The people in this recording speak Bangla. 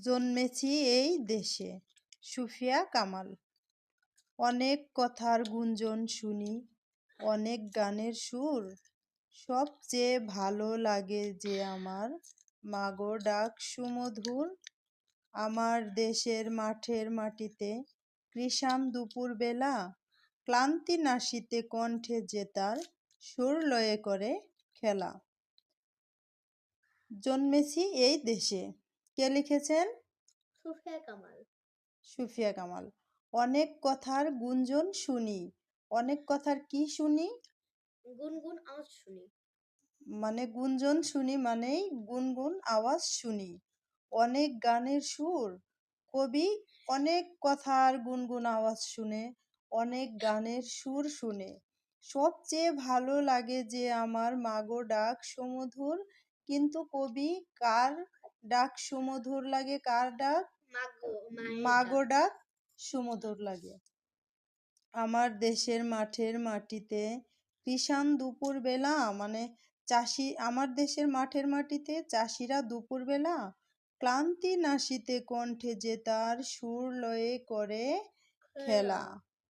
জন্মেছি এই দেশে। সুফিয়া কামাল। অনেক কথার গুঞ্জন শুনি, অনেক গানের সুর, সবচেয়ে ভালো লাগে যে আমার মাগো ডাক সুমধুর। আমার দেশের মাঠের মাটিতে কৃষাণ দুপুর বেলা, ক্লান্তি নাশিতে কণ্ঠে যে তার সুর লয়ে করে খেলা। জন্মেছি এই দেশে। কে লিখেছেন? সুফিয়া কামাল। সুফিয়া কামাল। অনেক কথার গুঞ্জন শুনি। অনেক কথার কি শুনি? গুনগুন আওয়াজ শুনি। মানে গুঞ্জন শুনি মানেই গুনগুন আওয়াজ শুনি। অনেক গানের সুর, কবি অনেক কথার গুনগুন আওয়াজ শুনে, অনেক গানের সুর শুনে। সবচেয়ে ভালো লাগে যে আমার মাগো ডাক সুমধুর। কিন্তু কবি কার ডাক সুমধুর লাগে? কার ডাক? মাগো ডাক সুমধুর লাগে। আমার দেশের মাঠের মাটিতে কৃষাণ দুপুর বেলা, মানে চাষি, আমার দেশের মাঠের মাটিতে চাষিরা দুপুর বেলা ক্লান্তি নাশিতে কণ্ঠে যে তার সুর লয়ে করে খেলা।